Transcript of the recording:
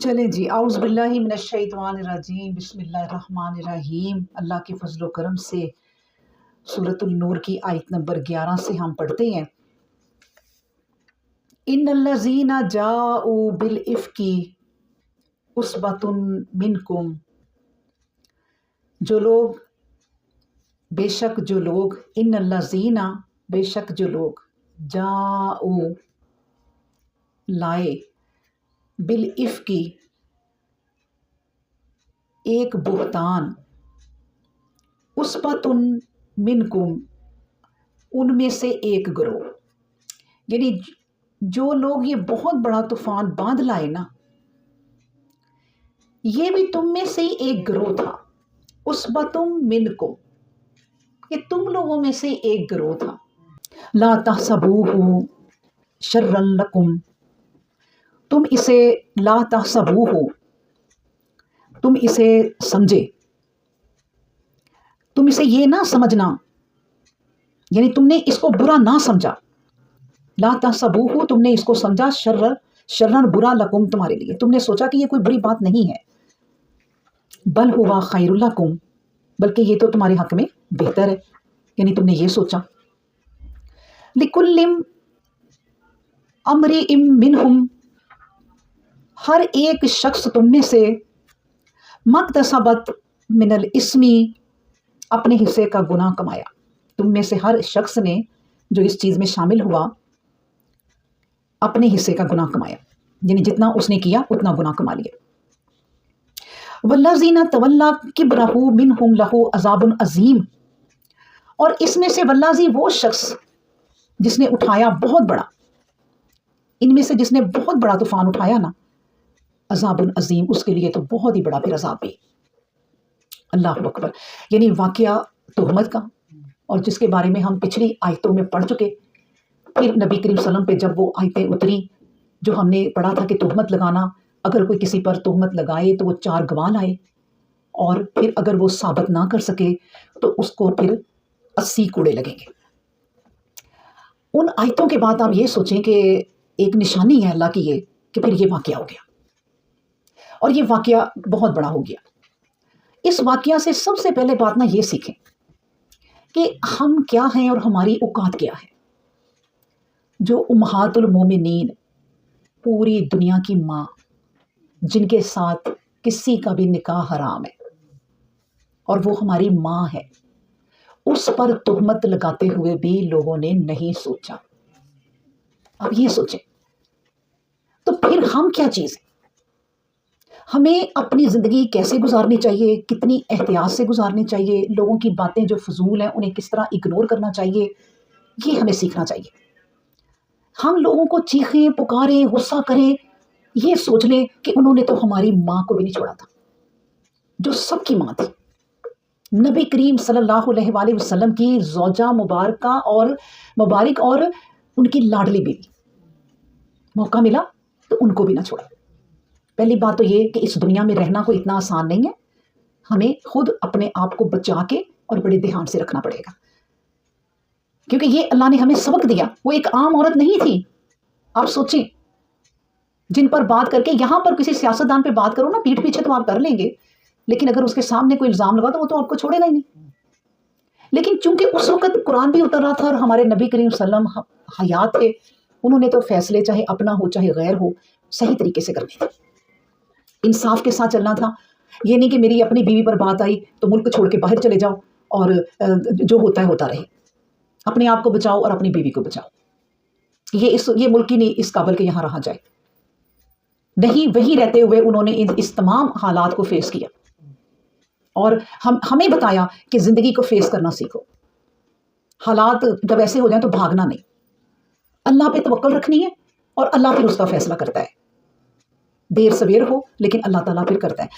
چلیں جی، اعوذ باللہ من الشیطان الرجیم، بسم اللہ الرحمن الرحیم۔ اللہ کے فضل و کرم سے سورۃ النور کی آیت نمبر 11 سے ہم پڑھتے ہیں۔ ان الذین جاؤوا بالافک عصبۃ منکم، ان الذین بے شک جو لوگ جاؤ لائے بالافک ایک بہتان، عصبۃ منکم ان میں سے ایک گروہ، یعنی جو لوگ یہ بہت بڑا طوفان باندھ لائے نا، یہ بھی تم میں سے ہی ایک گروہ تھا۔ عصبۃ منکم، یہ تم لوگوں میں سے ایک گروہ تھا۔ لا تحسبوہ شرا لکم، تم اسے لا تحسبوہ، تم اسے سمجھے، تم اسے یہ نہ سمجھنا، یعنی تم نے اس کو برا نہ سمجھا۔ لا تحسبوہ، تم نے اس کو سمجھا شرن برا لکم تمہارے لیے، تم نے سوچا کہ یہ کوئی بری بات نہیں ہے۔ بل ہوا خیر لکم، بلکہ یہ تو تمہارے حق میں بہتر ہے، یعنی تم نے یہ سوچا۔ لکل امرئ منہم، ہر ایک شخص تم میں سے مکتسبت من الاسم، اپنے حصے کا گناہ کمایا۔ تم میں سے ہر شخص نے جو اس چیز میں شامل ہوا اپنے حصے کا گناہ کمایا، یعنی جتنا اس نے کیا اتنا گناہ کما لیا۔ والذین تولی کبرہ منہم لہ عذاب عظیم، اور اس میں سے والذی وہ شخص جس نے اٹھایا بہت بڑا، ان میں سے جس نے بہت بڑا طوفان اٹھایا نا، عذاب عظیم، اس کے لیے تو بہت ہی بڑا پھر عذاب بھی۔ اللہ اکبر، یعنی واقعہ تہمت کا، اور جس کے بارے میں ہم پچھلی آیتوں میں پڑھ چکے۔ پھر نبی کریم صلی اللہ علیہ وسلم پہ جب وہ آیتیں اتری جو ہم نے پڑھا تھا کہ تہمت لگانا، اگر کوئی کسی پر تہمت لگائے تو وہ 4 گواہ لائے، اور پھر اگر وہ ثابت نہ کر سکے تو اس کو پھر 80 کوڑے لگیں گے۔ ان آیتوں کے بعد آپ یہ سوچیں کہ ایک نشانی ہے اللہ کی یہ کہ پھر یہ واقعہ ہو گیا، اور یہ واقعہ بہت بڑا ہو گیا۔ اس واقعہ سے سب سے پہلے بات نہ یہ سیکھیں کہ ہم کیا ہیں اور ہماری اوقات کیا ہے۔ جو امہات المومنین، پوری دنیا کی ماں، جن کے ساتھ کسی کا بھی نکاح حرام ہے اور وہ ہماری ماں ہے، اس پر تہمت لگاتے ہوئے بھی لوگوں نے نہیں سوچا۔ اب یہ سوچیں تو پھر ہم کیا چیز ہیں؟ ہمیں اپنی زندگی کیسے گزارنی چاہیے، کتنی احتیاط سے گزارنی چاہیے، لوگوں کی باتیں جو فضول ہیں انہیں کس طرح اگنور کرنا چاہیے، یہ ہمیں سیکھنا چاہیے۔ ہم لوگوں کو چیخیں، پکاریں، غصہ کریں، یہ سوچ لیں کہ انہوں نے تو ہماری ماں کو بھی نہیں چھوڑا تھا، جو سب کی ماں تھی، نبی کریم صلی اللہ علیہ وآلہ وسلم کی زوجہ مبارک اور ان کی لاڈلی بیوی۔ موقع ملا تو ان کو بھی نہ چھوڑا۔ پہلی بات تو یہ کہ اس دنیا میں رہنا کوئی اتنا آسان نہیں ہے، ہمیں خود اپنے آپ کو بچا کے اور بڑے دھیان سے رکھنا پڑے گا، کیونکہ یہ اللہ نے ہمیں سبق دیا۔ وہ ایک عام عورت نہیں تھی، آپ سوچیں، جن پر بات کر کے یہاں پر کسی سیاستدان پہ بات کرو نا پیٹھ پیچھے تو آپ کر لیں گے، لیکن اگر اس کے سامنے کوئی الزام لگا تو وہ تو آپ کو چھوڑے گا ہی نہیں۔ لیکن چونکہ اس وقت قرآن بھی اتر رہا تھا اور ہمارے نبی کریم صلی اللہ علیہ وسلم حیات تھے، انہوں نے تو فیصلے چاہے اپنا ہو چاہے غیر ہو صحیح طریقے سے کرنے تھے، انصاف کے ساتھ چلنا تھا۔ یہ نہیں کہ میری اپنی بیوی پر بات آئی تو ملک چھوڑ کے باہر چلے جاؤ اور جو ہوتا ہے ہوتا رہے۔ اپنے آپ کو بچاؤ اور اپنی بیوی کو بچاؤ، یہ ملک ہی نہیں اس قابل کہ یہاں رہا جائے۔ نہیں، وہیں رہتے ہوئے انہوں نے اس تمام حالات کو فیس کیا اور ہمیں بتایا کہ زندگی کو فیس کرنا سیکھو۔ حالات جب ایسے ہو جائیں تو بھاگنا نہیں، اللہ پہ توکل رکھنی ہے، اور اللہ پھر اس کا فیصلہ کرتا ہے۔ دیر سویر ہو لیکن اللہ تعالیٰ پھر کرتا ہے۔